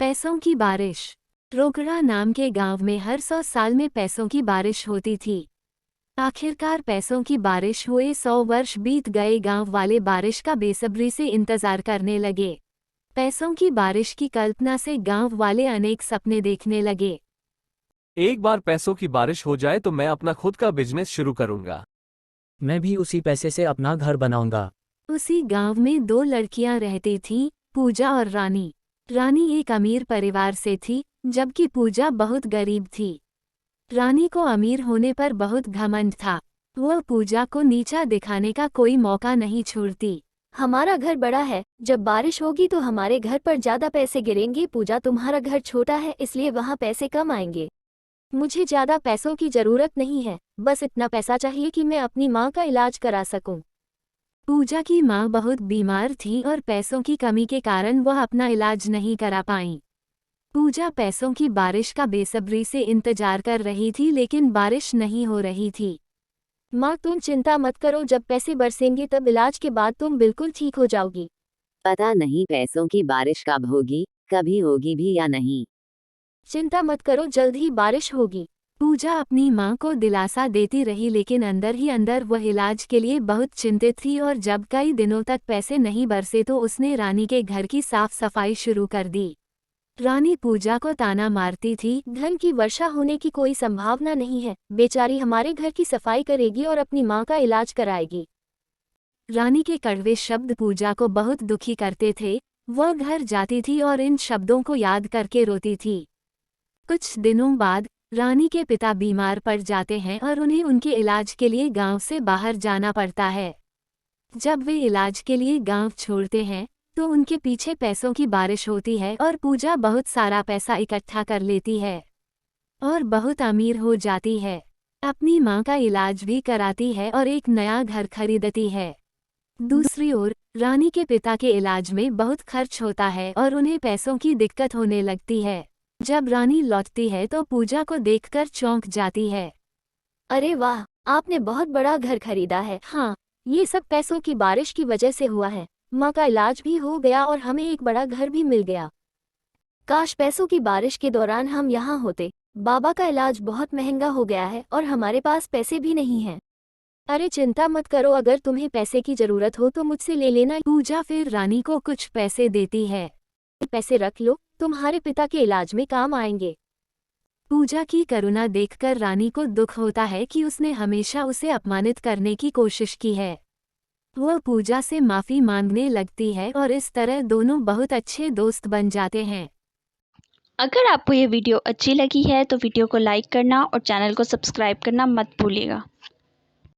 पैसों की बारिश। रोकड़ा नाम के गांव में हर 100 साल में पैसों की बारिश होती थी। आखिरकार पैसों की बारिश हुए 100 वर्ष बीत गए। गांव वाले बारिश का बेसब्री से इंतजार करने लगे। पैसों की बारिश की कल्पना से गांव वाले अनेक सपने देखने लगे। एक बार पैसों की बारिश हो जाए तो मैं अपना खुद का बिजनेस शुरू करूंगा। मैं भी उसी पैसे से अपना घर बनाऊंगा। उसी गांव में 2 लड़कियां रहती थीं, पूजा और रानी। रानी एक अमीर परिवार से थी, जबकि पूजा बहुत गरीब थी। रानी को अमीर होने पर बहुत घमंड था। वह पूजा को नीचा दिखाने का कोई मौका नहीं छोड़ती। हमारा घर बड़ा है, जब बारिश होगी तो हमारे घर पर ज्यादा पैसे गिरेंगे। पूजा, तुम्हारा घर छोटा है इसलिए वहाँ पैसे कम आएंगे। मुझे ज्यादा पैसों की जरूरत नहीं है, बस इतना पैसा चाहिए कि मैं अपनी माँ का इलाज करा सकूं। पूजा की माँ बहुत बीमार थी और पैसों की कमी के कारण वह अपना इलाज नहीं करा पाईं। पूजा पैसों की बारिश का बेसब्री से इंतजार कर रही थी, लेकिन बारिश नहीं हो रही थी। माँ, तुम चिंता मत करो, जब पैसे बरसेंगे तब इलाज के बाद तुम बिल्कुल ठीक हो जाओगी। पता नहीं पैसों की बारिश कब होगी, कभी होगी भी या नहीं। चिंता मत करो, जल्द ही बारिश होगी। पूजा अपनी माँ को दिलासा देती रही, लेकिन अंदर ही अंदर वह इलाज के लिए बहुत चिंतित थी। और जब कई दिनों तक पैसे नहीं बरसे तो उसने रानी के घर की साफ सफाई शुरू कर दी। रानी पूजा को ताना मारती थी, धन की वर्षा होने की कोई संभावना नहीं है। बेचारी हमारे घर की सफाई करेगी और अपनी माँ का इलाज कराएगी। रानी के कड़वे शब्द पूजा को बहुत दुखी करते थे। वह घर जाती थी और इन शब्दों को याद करके रोती थी। कुछ दिनों बाद रानी के पिता बीमार पड़ जाते हैं और उन्हें उनके इलाज के लिए गांव से बाहर जाना पड़ता है। जब वे इलाज के लिए गांव छोड़ते हैं तो उनके पीछे पैसों की बारिश होती है और पूजा बहुत सारा पैसा इकट्ठा कर लेती है और बहुत अमीर हो जाती है। अपनी माँ का इलाज भी कराती है और एक नया घर खरीदती है। दूसरी ओर रानी के पिता के इलाज में बहुत खर्च होता है और उन्हें पैसों की दिक्कत होने लगती है। जब रानी लौटती है तो पूजा को देखकर चौंक जाती है। अरे वाह, आपने बहुत बड़ा घर खरीदा है। हाँ, ये सब पैसों की बारिश की वजह से हुआ है। माँ का इलाज भी हो गया और हमें एक बड़ा घर भी मिल गया। काश पैसों की बारिश के दौरान हम यहाँ होते। बाबा का इलाज बहुत महंगा हो गया है और हमारे पास पैसे भी नहीं हैं। अरे चिंता मत करो, अगर तुम्हें पैसे की जरूरत हो तो मुझसे ले लेना। पूजा फिर रानी को कुछ पैसे देती है। पैसे रख लो, तुम्हारे पिता के इलाज में काम आएंगे। पूजा की करुणा देखकर रानी को दुख होता है कि उसने हमेशा उसे अपमानित करने की कोशिश की है। वह पूजा से माफी मांगने लगती है और इस तरह दोनों बहुत अच्छे दोस्त बन जाते हैं। अगर आपको ये वीडियो अच्छी लगी है तो वीडियो को लाइक करना और चैनल को सब्सक्राइब करना मत भूलिएगा।